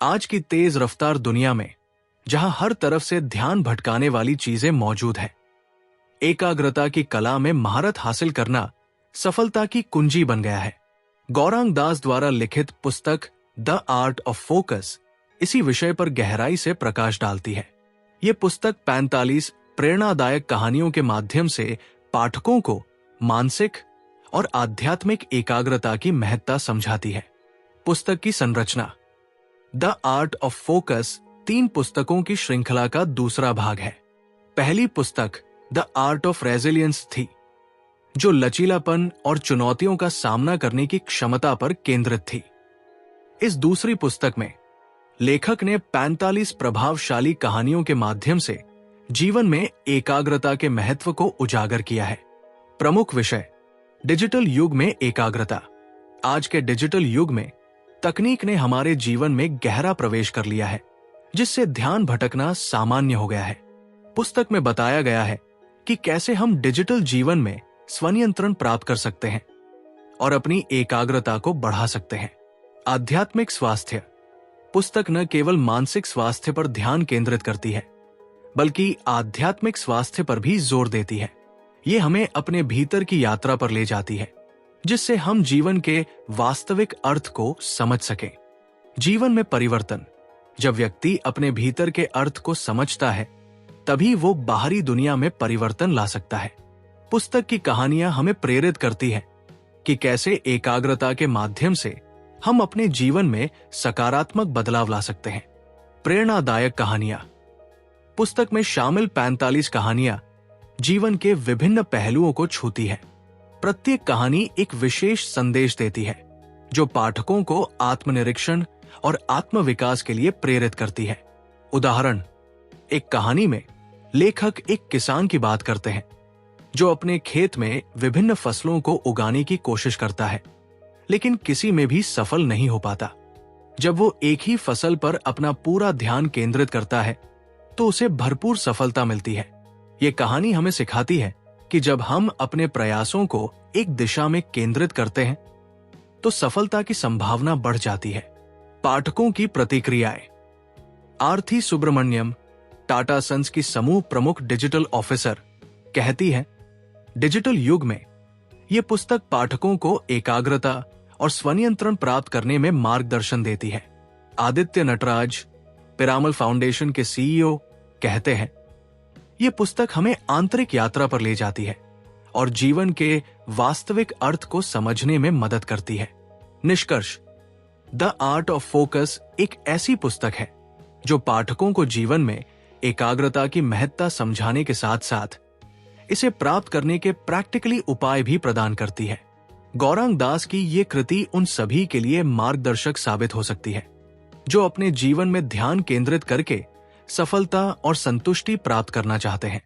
आज की तेज रफ्तार दुनिया में जहां हर तरफ से ध्यान भटकाने वाली चीजें मौजूद हैं, एकाग्रता की कला में महारत हासिल करना सफलता की कुंजी बन गया है। गौरांग दास द्वारा लिखित पुस्तक द आर्ट ऑफ फोकस इसी विषय पर गहराई से प्रकाश डालती है। ये पुस्तक 45 प्रेरणादायक कहानियों के माध्यम से पाठकों को मानसिक और आध्यात्मिक एकाग्रता की महत्ता समझाती है। पुस्तक की संरचना। द आर्ट ऑफ फोकस 3 पुस्तकों की श्रृंखला का दूसरा भाग है। पहली पुस्तक द आर्ट ऑफ रेजिलियंस थी, जो लचीलापन और चुनौतियों का सामना करने की क्षमता पर केंद्रित थी। इस दूसरी पुस्तक में लेखक ने 45 प्रभावशाली कहानियों के माध्यम से जीवन में एकाग्रता के महत्व को उजागर किया है। प्रमुख विषय: डिजिटल युग में एकाग्रता। आज के डिजिटल युग में तकनीक ने हमारे जीवन में गहरा प्रवेश कर लिया है, जिससे ध्यान भटकना सामान्य हो गया है। पुस्तक में बताया गया है कि कैसे हम डिजिटल जीवन में स्वनियंत्रण प्राप्त कर सकते हैं और अपनी एकाग्रता को बढ़ा सकते हैं। आध्यात्मिक स्वास्थ्य। पुस्तक न केवल मानसिक स्वास्थ्य पर ध्यान केंद्रित करती है, बल्कि आध्यात्मिक स्वास्थ्य पर भी जोर देती है। ये हमें अपने भीतर की यात्रा पर ले जाती है, जिससे हम जीवन के वास्तविक अर्थ को समझ सकें। जीवन में परिवर्तन। जब व्यक्ति अपने भीतर के अर्थ को समझता है, तभी वो बाहरी दुनिया में परिवर्तन ला सकता है। पुस्तक की कहानियां हमें प्रेरित करती है कि कैसे एकाग्रता के माध्यम से हम अपने जीवन में सकारात्मक बदलाव ला सकते हैं। प्रेरणादायक कहानियां। पुस्तक में शामिल 45 कहानियां जीवन के विभिन्न पहलुओं को छूती है। प्रत्येक कहानी एक विशेष संदेश देती है, जो पाठकों को आत्मनिरीक्षण और आत्मविकास के लिए प्रेरित करती है। उदाहरण: एक कहानी में लेखक एक किसान की बात करते हैं, जो अपने खेत में विभिन्न फसलों को उगाने की कोशिश करता है, लेकिन किसी में भी सफल नहीं हो पाता। जब वो एक ही फसल पर अपना पूरा ध्यान केंद्रित करता है, तो उसे भरपूर सफलता मिलती है। ये कहानी हमें सिखाती है कि जब हम अपने प्रयासों को एक दिशा में केंद्रित करते हैं, तो सफलता की संभावना बढ़ जाती है। पाठकों की प्रतिक्रियाएं। आरती सुब्रमण्यम, टाटा सन्स की समूह प्रमुख डिजिटल ऑफिसर, कहती है, डिजिटल युग में यह पुस्तक पाठकों को एकाग्रता और स्वनियंत्रण प्राप्त करने में मार्गदर्शन देती है। आदित्य नटराज, पिरामल फाउंडेशन के सीईओ, कहते हैं, यह पुस्तक हमें आंतरिक यात्रा पर ले जाती है और जीवन के वास्तविक अर्थ को समझने में मदद करती है। निष्कर्ष: द आर्ट ऑफ फोकस एक ऐसी पुस्तक है जो पाठकों को जीवन में एकाग्रता की महत्ता समझाने के साथ साथ इसे प्राप्त करने के प्रैक्टिकली उपाय भी प्रदान करती है। गौरांग दास की ये कृति उन सभी के लिए मार्गदर्शक साबित हो सकती है जो अपने जीवन में ध्यान केंद्रित करके सफलता और संतुष्टि प्राप्त करना चाहते हैं।